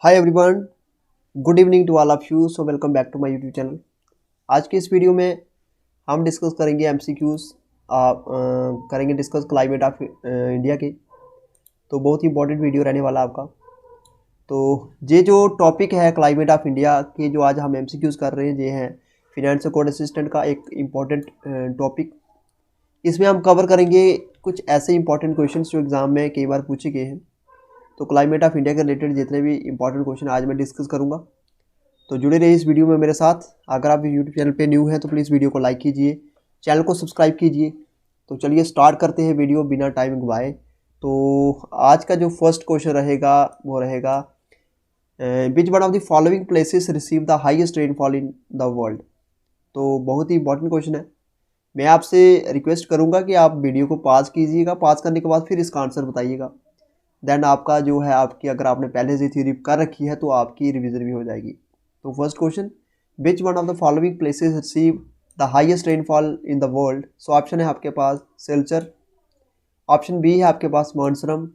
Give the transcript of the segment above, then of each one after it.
Hi everyone, good evening to all of you. So welcome back to my YouTube channel. आज के इस video में हम discuss करेंगे एमसीक्यूज, करेंगे डिस्कस क्लाइमेट ऑफ इंडिया के। तो बहुत ही इंपॉर्टेंट वीडियो रहने वाला आपका। तो ये जो टॉपिक है क्लाइमेट ऑफ इंडिया के, जो आज हम एमसीक्यूज कर रहे हैं, ये हैं फिनेंशियल कोड असिस्टेंट का एक इम्पॉर्टेंट टॉपिक। इसमें हम कवर करेंगे कुछ ऐसे इंपॉर्टेंट क्वेश्चन जो एग्ज़ाम में कई बार पूछे गए हैं। तो क्लाइमेट ऑफ इंडिया के रिलेटेड जितने भी इंपॉर्टेंट क्वेश्चन आज मैं डिस्कस करूंगा, तो जुड़े रहिए इस वीडियो में मेरे साथ। अगर आप यूट्यूब चैनल पे न्यू हैं तो प्लीज़ वीडियो को लाइक कीजिए, चैनल को सब्सक्राइब कीजिए। तो चलिए स्टार्ट करते हैं वीडियो बिना टाइम गवाए। तो आज का जो फर्स्ट क्वेश्चन रहेगा वो रहेगा, विच one of the following places receive the highest rainfall in the world. तो बहुत ही इंपॉर्टेंट क्वेश्चन है। मैं आपसे रिक्वेस्ट करूँगा कि आप वीडियो को पॉज कीजिएगा, पॉज करने के बाद फिर इसका आंसर बताइएगा। देन आपका जो है, आपकी अगर आपने पहले से थ्योरी कर रखी है तो आपकी रिवीजन भी हो जाएगी। तो first question, which one of the following places receive the highest rainfall in the world. So option है आपके पास सिलचर, ऑप्शन बी है आपके पास मानसरम,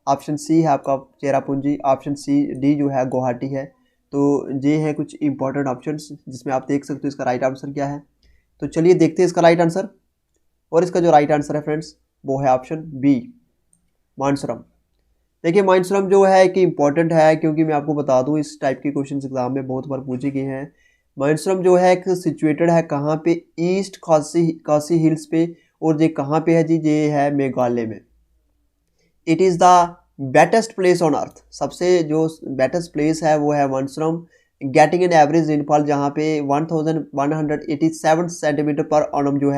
ऑप्शन सी है आपका चेरापूंजी, ऑप्शन डी जो है गुवाहाटी है। तो ये हैं कुछ इंपॉर्टेंट ऑप्शन जिसमें आप देख सकते हो इसका राइट आंसर क्या है। तो चलिए देखते हैं इसका राइट आंसर। और इसका जो राइट आंसर है फ्रेंड्स वो है ऑप्शन बी, मानसरम। देखिए माइनसरम जो है कि इम्पॉर्टेंट है, क्योंकि मैं आपको बता दूं इस टाइप के क्वेश्चन एग्जाम में बहुत बार पूछे गए हैं। माइनसरम जो है एक सिचुएटेड है कहाँ पे, ईस्ट खासी हिल्स पे। और ये कहाँ पे है जी, ये है मेघालय में। It is the wettest place on earth. सबसे जो बेटेस्ट प्लेस है वो है Mawsynram, getting an average rainfall जहाँ पे 1187 सेंटीमीटर पर एनम जो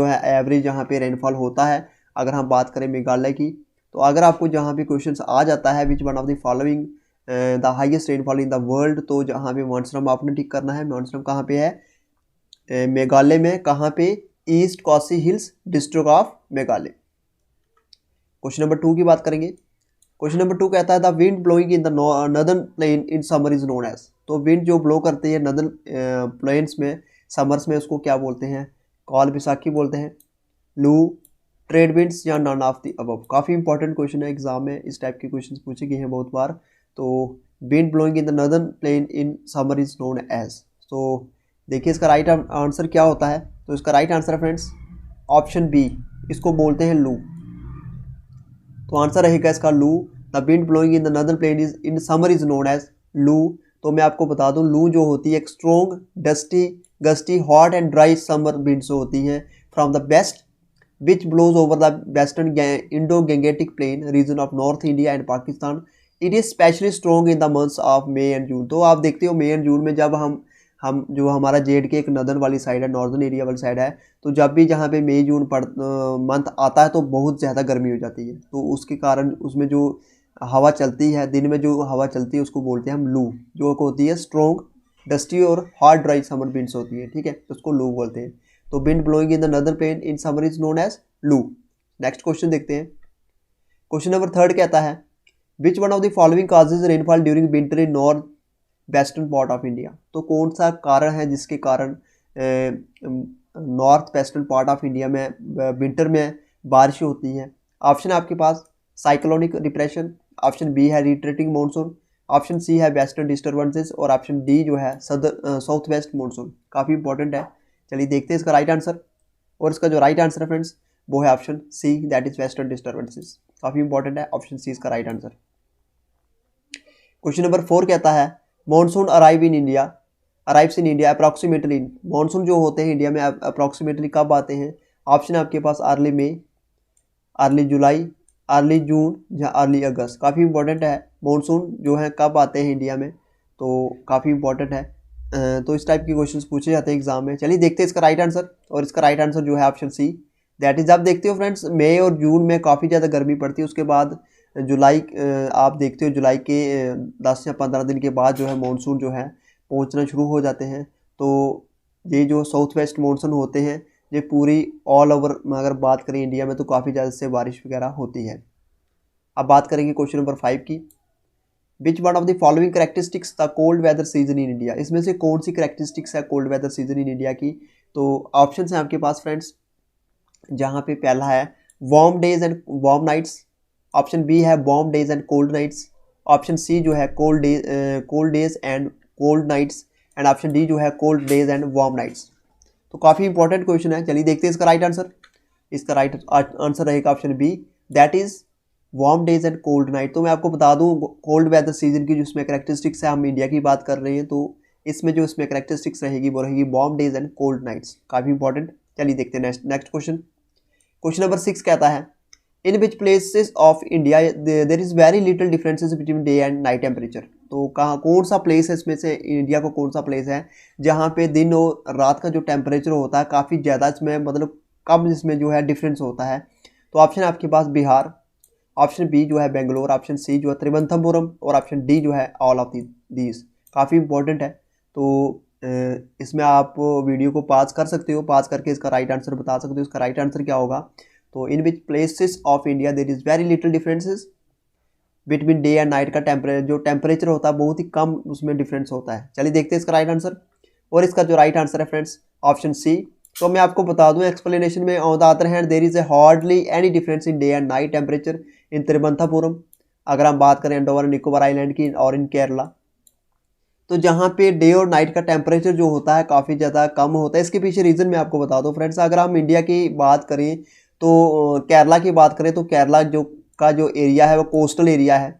है एवरेज यहाँ पे रेनफॉल होता है। अगर हम बात करें मेघालय की, तो अगर आपको जहाँ पे क्वेश्चन आ जाता है which one of the following the highest rainfall in the world, तो जहाँ पे मानसरम आपने टिक करना है। मानसरम कहाँ पे है, मेघालय में। कहाँ पे, east Khasi hills district of Meghalaya. Question number 2 की बात करेंगे। क्वेश्चन नंबर 2 कहता है the wind blowing in the northern plain in summer is known as. तो विंड जो ब्लो करते हैं नदर्न प्लेन्स में समर्स में, उसको क्या बोलते हैं, काल बैसाखी बोलते हैं, लू, ट्रेड विंड्स, या नॉन ऑफ द अबव। काफ़ी इंपॉर्टेंट क्वेश्चन है, एग्जाम में इस टाइप के क्वेश्चन पूछे गए हैं बहुत बार। तो wind blowing in the northern plain in summer is known as. तो देखिए इसका राइट आंसर क्या होता है। तो इसका राइट आंसर है फ्रेंड्स ऑप्शन बी, इसको बोलते हैं लू। तो आंसर रहेगा इसका loo. The wind blowing in the northern plain is in summer is known as loo. तो मैं आपको बता दूं, लू जो होती है एक strong gusty hot and dry summer winds होती हैं from the west which blows over the western Indo-Gangetic plain region of North India and Pakistan. It is especially strong in the months of May and June. तो आप देखते हो मई and June में जब हम जो हमारा जेड के एक नदर्न वाली साइड है, नॉर्दर्न एरिया वाली साइड है, तो जब भी जहाँ पे मई जून मंथ आता है तो बहुत ज़्यादा गर्मी हो जाती है। तो उसके कारण उसमें जो हवा चलती है, दिन में जो हवा चलती है उसको बोलते हैं हम लू, जो होती है स्ट्रॉन्ग डस्टी और हॉट ड्राई समर विंड्स होती है, ठीक है, तो उसको लू बोलते हैं। तो wind blowing in the northern plain in summer is known as loo. Next question देखते हैं। क्वेश्चन नंबर 3 कहता है which one of the following causes rainfall during winter in north western part of India. तो कौन सा कारण है जिसके कारण north western part of India में विंटर में बारिश होती है। ऑप्शन है आपके पास साइक्लोनिक डिप्रेशन, ऑप्शन बी है रिट्रेटिंग मानसून, ऑप्शन सी है वेस्टर्न डिस्टर्बेंसेस, और ऑप्शन डी जो है साउथ वेस्ट मानसून। काफ़ी इंपॉर्टेंट है। चलिए देखते हैं इसका राइट आंसर। और इसका जो राइट आंसर है फ्रेंड्स वो है option C, that is western disturbances. काफ़ी इंपॉर्टेंट है, ऑप्शन सी इसका राइट आंसर। क्वेश्चन नंबर 4 कहता है monsoon arrives in India approximately. Monsoon जो होते हैं इंडिया में अप्रॉक्सीमेटली कब आते हैं। ऑप्शन है आपके पास अर्ली मई, अर्ली जुलाई, अर्ली जून या अर्ली अगस्त। काफ़ी इंपॉर्टेंट है, मॉनसून जो है कब आते हैं इंडिया में, तो काफ़ी इंपॉर्टेंट है। तो इस टाइप के क्वेश्चंस पूछे जाते हैं एग्जाम में। चलिए देखते हैं इसका राइट आंसर। और इसका राइट आंसर जो है ऑप्शन सी, दैट इज। आप देखते हो फ्रेंड्स मई और जून में काफ़ी ज़्यादा गर्मी पड़ती है, उसके बाद जुलाई, आप देखते हो जुलाई के 10 या 15 दिन के बाद जो है मानसून जो है पहुंचना शुरू हो जाते हैं। तो ये जो साउथ वेस्ट मानसून होते हैं ये पूरी ऑल ओवर अगर बात करें इंडिया में तो काफ़ी ज़्यादा से बारिश वगैरह होती है। अब बात करेंगे क्वेश्चन नंबर 5 की। Which one of the following characteristics the cold weather season in India. इसमें से कौन सी करेक्टरिस्टिक्स है cold weather season in India की। तो ऑप्शन हैं आपके पास फ्रेंड्स, जहाँ पे पहला है warm days and warm nights, option B है warm days and cold nights, option C जो है cold days and cold nights, and option D जो है cold days and warm nights. तो काफ़ी इंपॉर्टेंट क्वेश्चन है, चलिए देखते हैं इसका राइट आंसर। इसका राइट आंसर रहेगा option B, that is warm days and cold night. तो मैं आपको बता दूं कोल्ड वेदर सीजन की जो इसमें करेक्टरिस्टिक्स है, हम इंडिया की बात कर रहे हैं, तो इसमें जो इसमें करेक्टरिस्टिक्स रहेगी वो रहेगी warm days and cold nights, काफ़ी इंपॉर्टेंट। चलिए देखते हैं नेक्स्ट क्वेश्चन। क्वेश्चन नंबर 6 कहता है, in which places of India there is very little differences between day and night temperature. तो कहाँ कौन सा प्लेस है इसमें से, इंडिया को कौन सा प्लेस है जहाँ पे दिन और रात का जो टेम्परेचर होता है काफ़ी ज़्यादा इसमें मतलब कम इसमें जो है डिफरेंस होता है। तो ऑप्शन है आपके पास बिहार, ऑप्शन बी जो है बेंगलोर, ऑप्शन सी जो है त्रिवेंद्रपुरम, और ऑप्शन डी जो है ऑल ऑफ दीज। काफ़ी इंपॉर्टेंट है, तो इसमें आप वीडियो को पॉज कर सकते हो, पॉज करके इसका राइट आंसर बता सकते हो। इसका राइट आंसर क्या होगा, तो in which places of India there is very little differences between day and night का जो टेम्परेचर होता है बहुत ही कम उसमें डिफरेंस होता है। चलिए देखते हैं इसका राइट आंसर, और इसका जो राइट आंसर है फ्रेंड्स ऑप्शन सी। तो मैं आपको बता दूं एक्सप्लेनेशन में, on the other hand there is a hardly any difference in day and night temperature in Thiruvananthapuram. अगर हम बात करें अंडमान एंड निकोबार आइलैंड की और इन केरला, तो जहाँ पे डे और नाइट का टेम्परेचर जो होता है काफ़ी ज़्यादा कम होता है। इसके पीछे रीज़न मैं आपको बता दूं फ्रेंड्स। अगर हम इंडिया की बात करें तो केरला की बात करें तो केरला जो एरिया है वो कोस्टल एरिया है,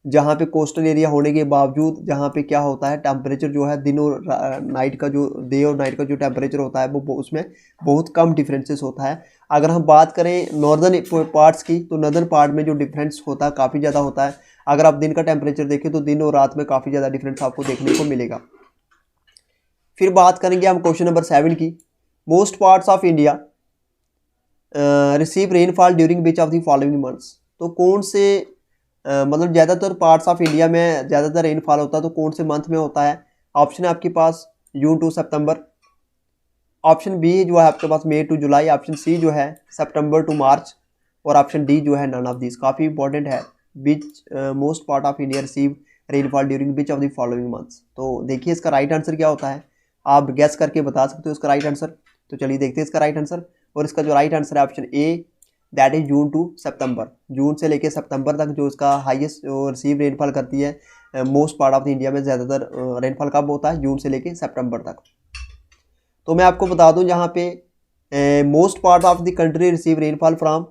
जहाँ पे कोस्टल एरिया होने के बावजूद जहाँ पे क्या होता है टेम्परेचर जो है दिन और नाइट का जो डे और नाइट का जो टेम्परेचर होता है वो उसमें बहुत कम डिफरेंसेस होता है। अगर हम बात करें नॉर्दर्न पार्ट्स की, तो नॉर्दर्न पार्ट में जो डिफरेंस होता है काफ़ी ज़्यादा होता है। अगर आप दिन का टेम्परेचर देखें तो दिन और रात में काफ़ी ज़्यादा डिफरेंस आपको देखने को मिलेगा। फिर बात करेंगे हम क्वेश्चन नंबर 7 की, most parts of India receive rainfall during which of the following months. तो कौन से मतलब ज़्यादातर पार्ट्स ऑफ इंडिया में ज़्यादातर रेनफॉल होता है, तो कौन से मंथ में होता है। ऑप्शन है आपके पास जून टू सितंबर, ऑप्शन बी जो है आपके पास मई टू जुलाई, ऑप्शन सी जो है सितंबर टू मार्च, और ऑप्शन डी जो है नन ऑफ दिस। काफ़ी इंपॉर्टेंट है, which most part of India receive rainfall during which of the following months. तो देखिए इसका राइट आंसर क्या होता है, आप गैस करके बता सकते हो इसका राइट आंसर। तो चलिए देखते हैं इसका राइट आंसर, और इसका जो राइट आंसर है option A, that is June to September. जून से लेकर सितंबर तक जो इसका हाईएस्ट रिसीव रेनफॉल करती है most part of the India में। ज़्यादातर रेनफॉल कब होता है, जून से लेकर सितंबर तक। तो मैं आपको बता दूं जहाँ पे most part of the country receive rainfall from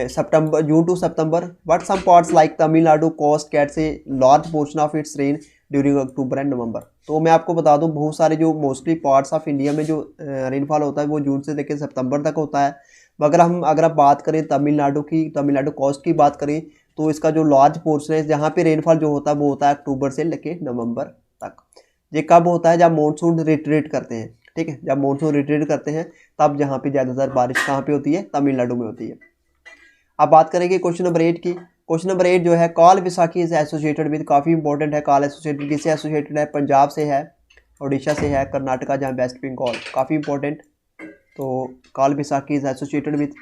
September June to September, but some parts like Tamil Nadu coast gets a large portion of its rain during October and November. तो मैं आपको बता दूं बहुत सारे जो मोस्टली पार्ट्स ऑफ इंडिया में जो रेनफॉल होता है वो जून से लेकर सितंबर तक होता है। मगर अगर आप बात करें तमिलनाडु की, तमिलनाडु कोस्ट की बात करें, तो इसका जो लार्ज पोर्शन है जहाँ पे रेनफॉल जो होता है वो होता है अक्टूबर से लेकर नवंबर तक। ये कब होता है, जब मानसून रिट्रीट करते हैं, ठीक है, जब मानसून रिट्रीट करते हैं तब जहाँ पे ज़्यादातर बारिश कहाँ पे होती है, तमिलनाडु में होती है। अब बात करेंगे क्वेश्चन नंबर 8 की। क्वेश्चन नंबर 8 जो है, काल बैसाखी इज एसोसिएटेड विद, काफ़ी इंपॉर्टेंट है। काल एसोसिएटेड किससे एसोसिएटेड है, पंजाब से है, उड़ीसा से है, कर्नाटका जहाँ वेस्ट बंगाल, काफ़ी इंपॉर्टेंट। तो Kal Baisakhi is associated with,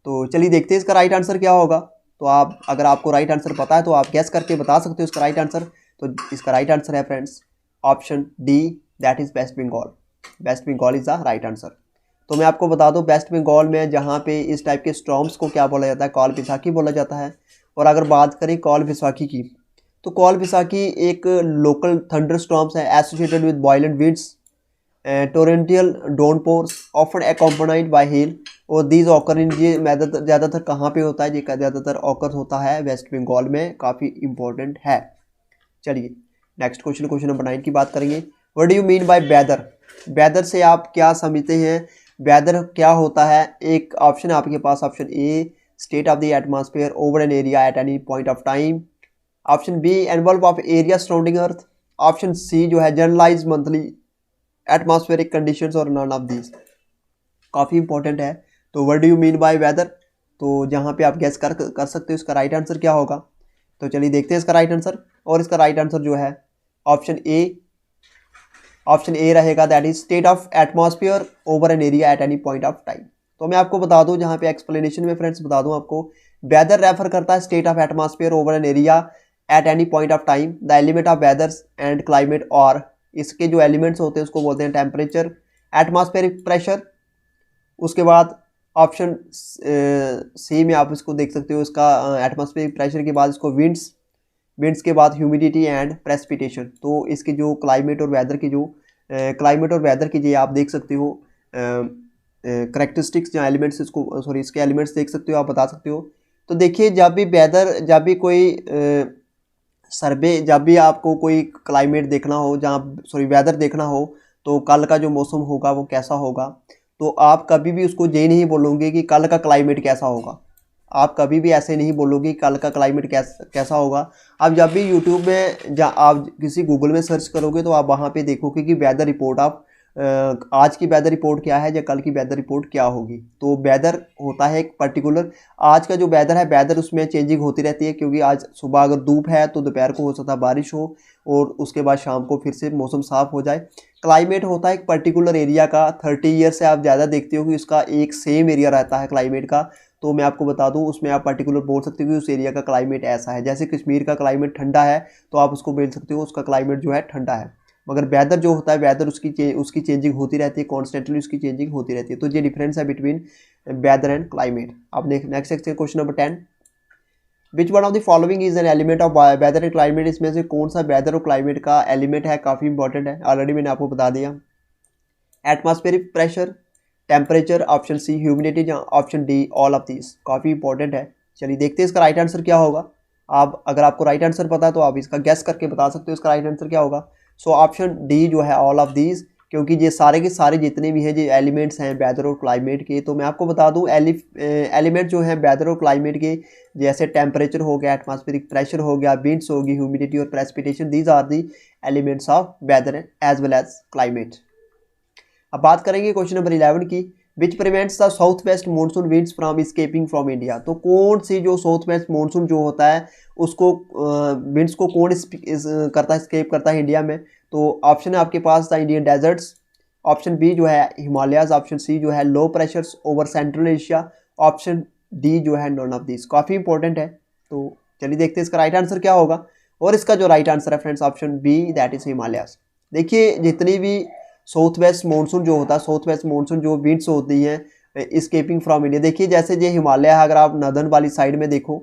तो चलिए देखते हैं इसका राइट आंसर क्या होगा। तो आप अगर आपको राइट आंसर पता है तो आप गैस करके बता सकते हो इसका राइट आंसर। तो इसका राइट आंसर है friends option D, that is west Bengal. West Bengal is the right answer. तो मैं आपको बता दूं वेस्ट बंगाल में जहाँ पे इस टाइप के स्टॉर्म्स को क्या बोला जाता है, काल बैसाखी बोला जाता है। और अगर बात करें काल बैसाखी की, तो काल बैसाखी एक लोकल थंडर स्टॉर्म्स है associated with violent winds, torrential downpours often accompanied by hail. और दीज ऑकर इन, ये ज़्यादातर कहाँ पे होता है, ये ज़्यादातर ऑकर होता है वेस्ट बंगाल में, काफ़ी इंपॉर्टेंट है। चलिए नेक्स्ट क्वेश्चन, क्वेश्चन नंबर 9 की बात करेंगे। What do you mean by weather. Weather से आप क्या समझते हैं, वेदर क्या होता है। एक ऑप्शन है आपके पास, option A state of the atmosphere over an area at any point of time, option B envelope of area surrounding earth, option C जो है जनरलाइज मंथली एटमॉस्फेरिक कंडीशंस, और नन ऑफ दीज। काफ़ी important है। तो what do you mean by weather, तो जहाँ पे आप गैस कर सकते हो इसका राइट आंसर क्या होगा। तो चलिए देखते हैं इसका राइट आंसर, और इसका राइट आंसर जो है ऑप्शन ए रहेगा, that is state of atmosphere over an area at any point of time. तो मैं आपको बता दूं जहाँ पे एक्सप्लेनेशन में फ्रेंड्स बता दूं आपको, वेदर रेफर करता है state of atmosphere over an area at any point of time. The element of वेदर्स and climate, और इसके जो एलिमेंट्स होते हैं उसको बोलते हैं टेम्परेचर, एटमॉस्फेरिक प्रेशर, उसके बाद ऑप्शन सी में आप इसको देख सकते हो, इसका एटमॉस्फेरिक प्रेशर के बाद इसको विंड्स, विंड्स के बाद ह्यूमिडिटी एंड प्रेसिपिटेशन। तो इसके जो क्लाइमेट और वेदर की जो क्लाइमेट और वेदर की जो आप देख सकते हो करेक्टरिस्टिक्स या एलिमेंट्स, इसको सॉरी इसके एलिमेंट्स देख सकते हो, आप बता सकते हो। तो देखिए जब भी वेदर, जब भी कोई सर्वे, जब भी आपको कोई क्लाइमेट देखना हो, जहाँ सॉरी वेदर देखना हो, तो कल का जो मौसम होगा वो कैसा होगा, तो आप कभी भी उसको ये नहीं बोलोगे कि कल का क्लाइमेट कैसा होगा। आप कभी भी ऐसे नहीं बोलोगे कल का क्लाइमेट कैसा होगा। आप जब भी यूट्यूब में आप किसी गूगल में सर्च करोगे तो आप वहाँ पे देखोगे कि वेदर रिपोर्ट, आप आज की वेदर रिपोर्ट क्या है या कल की वेदर रिपोर्ट क्या होगी। तो वेदर होता है एक पर्टिकुलर, आज का जो वेदर है, वेदर उसमें चेंजिंग होती रहती है, क्योंकि आज सुबह अगर धूप है तो दोपहर को हो सकता है बारिश हो, और उसके बाद शाम को फिर से मौसम साफ हो जाए। क्लाइमेट होता है एक पर्टिकुलर एरिया का, 30 ईयर से आप ज़्यादा देखते हो कि उसका एक सेम एरिया रहता है क्लाइमेट का। तो मैं आपको बता दूं, उसमें आप पर्टिकुलर बोल सकते हो कि उस एरिया का क्लाइमेट ऐसा है। जैसे कश्मीर का क्लाइमेट ठंडा है तो आप उसको बोल सकते हो उसका क्लाइमेट जो है ठंडा है। मगर वेदर जो होता है, वेदर उसकी चेंजिंग होती रहती है, कॉन्स्टेंटली उसकी चेंजिंग होती रहती है। तो ये डिफरेंस है बिटवीन वेदर एंड क्लाइमेट। अब next section question number 10, which one of the following is an element of weather and climate. इसमें से कौन सा वेदर और क्लाइमेट का एलिमेंट है, काफ़ी इंपॉर्टेंट है, ऑलरेडी मैंने आपको बता दिया। Atmospheric pressure, temperature, option C humidity, या option D all of these. काफ़ी इंपॉर्टेंट है। चलिए देखते हैं इसका राइट आंसर क्या होगा। आप अगर आपको राइट आंसर पता है तो आप इसका गैस करके बता सकते हो इसका राइट आंसर क्या होगा। सो ऑप्शन डी जो है ऑल ऑफ दीज, क्योंकि ये सारे के सारे जितने भी हैं जो एलिमेंट्स हैं वेदर और क्लाइमेट के, तो मैं आपको बता दूं एलिमेंट जो हैं वेदर और क्लाइमेट के, जैसे टेम्परेचर हो गया, एटमॉस्फेरिक प्रेशर हो गया, विंड्स होगी, ह्यूमिडिटी और precipitation, these are the elements of weather as well as climate. अब बात करेंगे क्वेश्चन नंबर 11 की, which prevents the south west monsoon winds from escaping from India. तो कौन सी जो साउथ वेस्ट मानसून जो होता है उसको विंड्स को कौन करता है, स्केप करता है इंडिया में। तो ऑप्शन है आपके पास the Indian deserts, option B जो है हिमालयाज, ऑप्शन सी जो है low pressures over central Asia, option D जो है नॉन ऑफ दिस। काफ़ी इंपॉर्टेंट है। तो चलिए देखते हैं इसका राइट आंसर क्या होगा। और इसका जो राइट आंसर है friends option B, that is Himalayas. देखिए जितनी भी साउथ वेस्ट मानसून जो होता है, साउथ वेस्ट मानसून जो विंड्स होती हैं इस्केपिंग फ्रॉम इंडिया, देखिए जैसे ये हिमालय है, अगर आप नॉर्दर्न वाली साइड में देखो,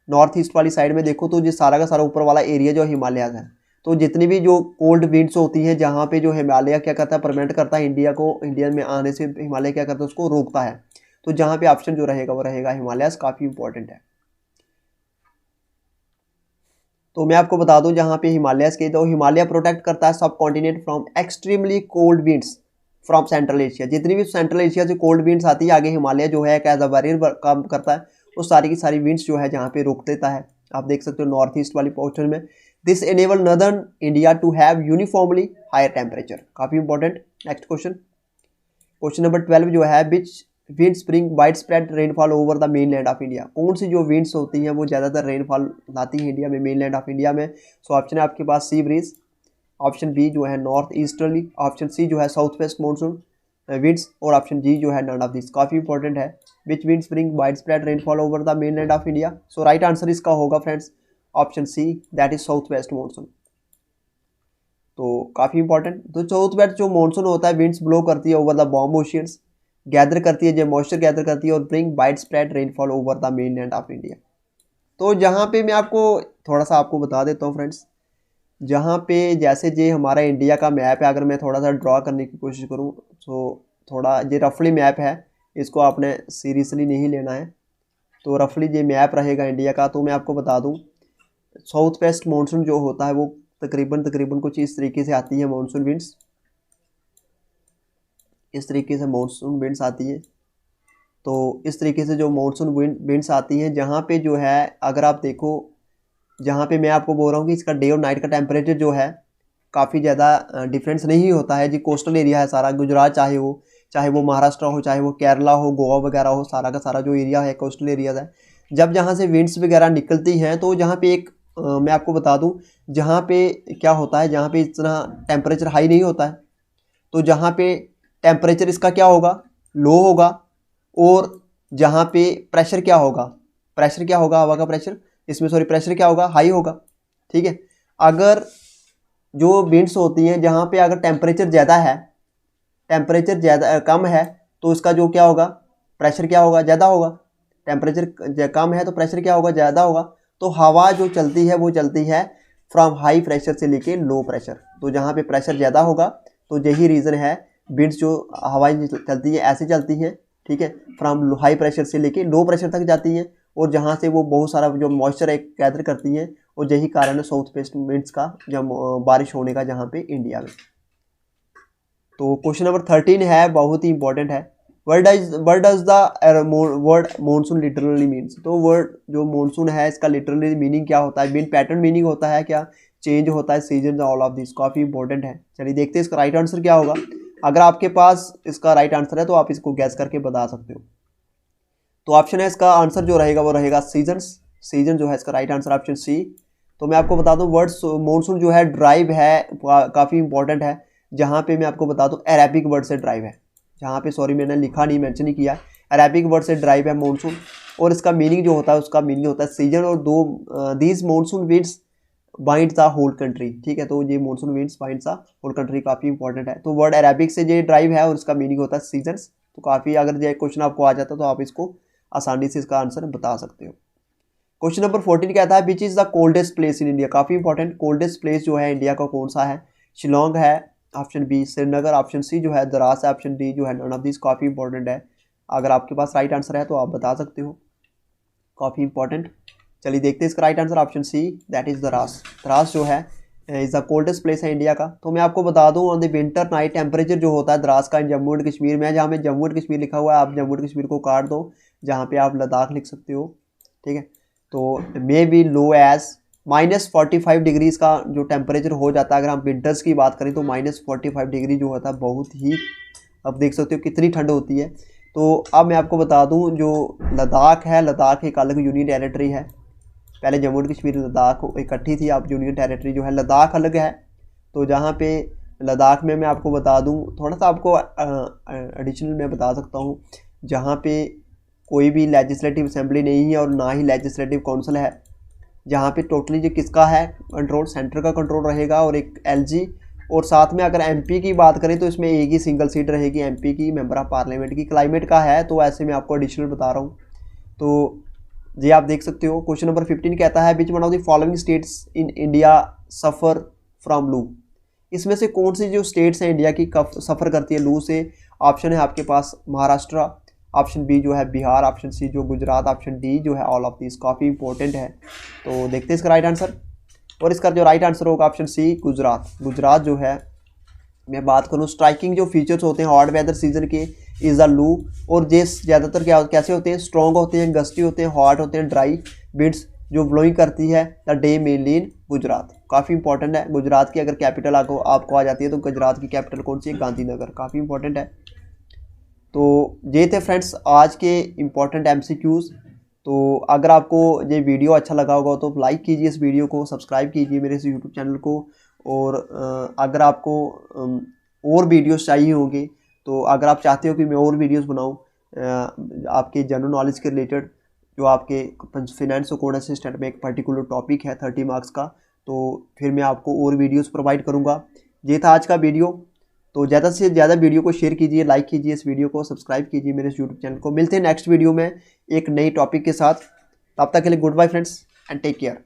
नॉर्थ ईस्ट वाली साइड में देखो, तो ये सारा का सारा ऊपर वाला एरिया जो हिमालयाज है। तो जितनी भी जो कोल्ड विंड्स होती हैं, जहाँ पे जो हिमालय क्या करता है, प्रिवेंट करता है इंडिया को, इंडिया में आने से हिमालय क्या करता है, उसको रोकता है। तो जहाँ पे ऑप्शन जो रहेगा वो रहेगा हिमालयाज। काफ़ी इंपॉर्टेंट है। तो मैं आपको बता दूं जहाँ पे हिमालयस के, तो हिमालय प्रोटेक्ट करता है सब continent from extremely cold winds from central Asia. जितनी भी सेंट्रल एशिया से कोल्ड विंड्स आती है, आगे हिमालय जो है एज अ बैरियर काम करता है, वो सारी की सारी विंड्स जो है जहाँ पे रोक देता है। आप देख सकते हो नॉर्थ ईस्ट वाली पोर्शन में। This enable northern India to have uniformly higher temperature. काफ़ी important. Next question, question number 12 जो है, which winds bring wide spread rainfall over the main land of India. कौन सी जो विंड्स होती हैं वो ज़्यादातर रेनफॉल लाती हैं इंडिया में, मेन लैंड ऑफ इंडिया में। सो ऑप्शन है आपके पास सी ब्रीज, ऑप्शन बी जो है नॉर्थ ईस्टर्ली, ऑप्शन सी जो है साउथ वेस्ट मानसून विंड्स, और ऑप्शन जी जो है नन ऑफ दिस। काफ़ी इंपॉर्टेंट है। Which winds bring wide spread rainfall over the main land of India. So right answer इसका होगा friends option C, that is south west monsoon. तो काफ़ी important. तो साउथ वेस्ट जो मानसून होता है, विंड्स ब्लो करती है over the warm oceans, gather करती है, जो मॉइस्चर गैदर करती है, और bring wide spread rainfall over the main land of India. तो जहाँ पे मैं आपको थोड़ा सा आपको बता देता हूँ फ्रेंड्स, जहाँ पे जैसे ये हमारा इंडिया का मैप है, अगर मैं थोड़ा सा ड्रॉ करने की कोशिश करूँ, तो थोड़ा ये रफली मैप है, इसको आपने सीरियसली नहीं लेना है। तो रफली ये मैप रहेगा इंडिया का। तो मैं आपको बता दूँ, साउथ वेस्ट मानसून जो होता है वो तकरीबन कुछ इस तरीके से आती है मानसून विंड्स, इस तरीके से मानसून विंड्स आती है। तो इस तरीके से जो मानसून विंड्स आती हैं, जहाँ पे जो है अगर आप देखो, जहाँ पे मैं आपको बोल रहा हूँ कि इसका डे और नाइट का टेम्परेचर जो है काफ़ी ज़्यादा डिफरेंस नहीं होता है जी। कोस्टल एरिया है सारा, गुजरात चाहे वो महाराष्ट्र हो, चाहे वो केरला हो, गोवा वगैरह हो, सारा का सारा जो एरिया है कोस्टल एरियाज है। जब जहाँ से विंड्स वगैरह निकलती हैं, तो जहाँ पे एक मैं आपको बता दूँ, जहाँ पे क्या होता है, जहाँ पे इतना टेम्परेचर हाई नहीं होता है, तो जहाँ पे टेम्परेचर इसका क्या होगा, लो होगा। और जहाँ पे प्रेशर क्या होगा, हवा का प्रेशर, इसमें सॉरी प्रेशर क्या होगा, हाई होगा। ठीक है। अगर जो विंड्स होती हैं, जहाँ पे अगर टेम्परेचर ज़्यादा है, टेम्परेचर ज़्यादा कम है, तो इसका जो क्या होगा, प्रेशर क्या होगा, ज़्यादा होगा। टेम्परेचर कम है तो प्रेशर क्या होगा, ज़्यादा होगा। तो हवा जो चलती है वो चलती है फ्रॉम हाई प्रेशर से लेके लो प्रेशर। तो जहाँ पे प्रेशर ज़्यादा होगा तो यही रीज़न है विंड्स जो हवाएं चलती है ऐसे चलती हैं, ठीक है, फ्रॉम हाई प्रेशर से लेके लो प्रेशर तक जाती हैं, और जहाँ से वो बहुत सारा जो मॉइस्चर एक गैदर करती हैं, और यही कारण है साउथ वेस्ट विंड्स का जब बारिश होने का जहाँ पे इंडिया में। तो क्वेश्चन नंबर 13 है, बहुत ही इंपॉर्टेंट है। Word does the word monsoon literally means. तो वर्ड जो मानसून है इसका लिटरली मीनिंग क्या होता है, विंड पैटर्न मीनिंग होता है क्या, चेंज होता है सीजन, ऑल ऑफ दिस, काफ़ी इंपॉर्टेंट है। चलिए देखते हैं इसका राइट आंसर क्या होगा। अगर आपके पास इसका राइट आंसर है तो आप इसको गैस करके बता सकते हो। तो ऑप्शन है इसका आंसर जो रहेगा वो रहेगा सीजन्स। सीजन जो है इसका राइट आंसर ऑप्शन सी। तो मैं आपको बता दूं वर्ड मानसून जो है ड्राइव है, काफ़ी इंपॉर्टेंट है। जहाँ पे मैं आपको बता दूं अरेबिक वर्ड से ड्राइव है, जहाँ पे सॉरी मैंने लिखा नहीं, मेंशन नहीं किया, अरेबिक वर्ड से ड्राइव है मानसून, और इसका मीनिंग जो होता है उसका मीनिंग होता है सीजन, और these monsoon winds bind the whole country, ठीक है। तो ये monsoon winds bind the whole country काफ़ी इंपॉर्टेंट है। तो वर्ड अरेबिक से ये ड्राइव है और इसका मीनिंग होता है सीजन्स। तो काफ़ी, अगर ये क्वेश्चन आपको आ जाता तो आप इसको आसानी से इसका आंसर बता सकते हो। क्वेश्चन नंबर 14 कहता है which is the coldest place in India. काफ़ी इंपॉर्टेंट, कोल्डेस्ट प्लेस जो है इंडिया का कौन सा है, शिलोंग है option B, Srinagar option C जो है, द्रास है ऑप्शन डी जो है, नन ऑफ दिस। काफ़ी इंपॉर्टेंट है, अगर आपके पास राइट आंसर है तो आप बता सकते हो, काफ़ी इंपॉर्टेंट। चलिए देखते हैं इसका right answer option C, that is Dras. Dras जो है इज़ द कोल्डेस्ट प्लेस है इंडिया का। तो मैं आपको बता दूं on the winter night temperature जो होता है द्रास का इन जम्मू एंड कश्मीर में, जहाँ में जम्मू एंड कश्मीर लिखा हुआ है, आप जम्मू एंड कश्मीर को काट दो, जहाँ पे आप लद्दाख लिख सकते हो, ठीक है। तो may be low as -45 degrees का जो टेम्परेचर हो जाता है। अगर हम विंटर्स की बात करें तो -45 डिग्री जो होता है बहुत ही, अब देख सकते हो कितनी ठंड होती है। तो अब मैं आपको बता दूं जो लद्दाख है, लद्दाख एक अलग यूनियन टेरेटरी है। पहले जम्मू एंड कश्मीर लद्दाख इकट्ठी थी, अब यूनियन टेरेटरी जो है लद्दाख अलग है। तो जहाँ पे लद्दाख में मैं आपको बता दूं, थोड़ा सा आपको एडिशनल मैं बता सकता हूँ, जहाँ पे कोई भी लेजिस्लेटिव असेंबली नहीं है और ना ही लेजिस्लेटिव काउंसिल है, जहाँ पे टोटली जो किसका है कंट्रोल, सेंटर का कंट्रोल रहेगा, और एक एलजी, और साथ में अगर एमपी की बात करें तो इसमें एक ही सिंगल सीट रहेगी एमपी की, मेंबर ऑफ पार्लियामेंट की। क्लाइमेट का है तो ऐसे मैं आपको एडिशनल बता रहा हूँ। तो ये आप देख सकते हो। क्वेश्चन नंबर 15 कहता है which one of the following states in India suffer from लू। इसमें से कौन सी जो स्टेट्स हैं इंडिया की सफ़र करती है लू से। ऑप्शन है आपके पास महाराष्ट्र, ऑप्शन बी जो है बिहार, ऑप्शन सी जो गुजरात, ऑप्शन डी जो है ऑल ऑफ दिस। काफ़ी इंपॉर्टेंट है, तो देखते हैं इसका राइट आंसर। और इसका जो राइट आंसर होगा ऑप्शन सी गुजरात। गुजरात जो है, मैं बात करूँ स्ट्राइकिंग जो फीचर्स होते हैं हॉट वेदर सीजन के इज़ अ लू, और ये ज़्यादातर कैसे होते हैं, स्ट्रॉन्ग होते हैं, गस्टी होते हैं, हॉट होते हैं, ड्राई विंड्स जो ब्लोइंग करती है द डे मेनली इन गुजरात। काफ़ी इंपॉर्टेंट है। गुजरात की अगर कैपिटल आपको आ जाती है तो गुजरात की कैपिटल कौन सी है, गांधीनगर। काफ़ी इंपॉर्टेंट है। तो ये थे फ्रेंड्स आज के इम्पॉर्टेंट MCQs। तो अगर आपको ये वीडियो अच्छा लगा होगा तो लाइक कीजिए इस वीडियो को, सब्सक्राइब कीजिए मेरे इस यूट्यूब चैनल को, और अगर आपको और वीडियोस चाहिए होंगे, तो अगर आप चाहते हो कि मैं और वीडियोस बनाऊं आपके जनरल नॉलेज के रिलेटेड, जो आपके फिनेंस और कोड असिस्टेंट में एक पर्टिकुलर टॉपिक है 30 मार्क्स का, तो फिर मैं आपको और वीडियोस प्रोवाइड करूंगा। ये था आज का वीडियो। तो ज़्यादा से ज़्यादा वीडियो को शेयर कीजिए, लाइक कीजिए इस वीडियो को, सब्सक्राइब कीजिए मेरे इस यूट्यूब चैनल को। मिलते हैं नेक्स्ट वीडियो में एक नई टॉपिक के साथ। तब तक के लिए good bye friends and take care.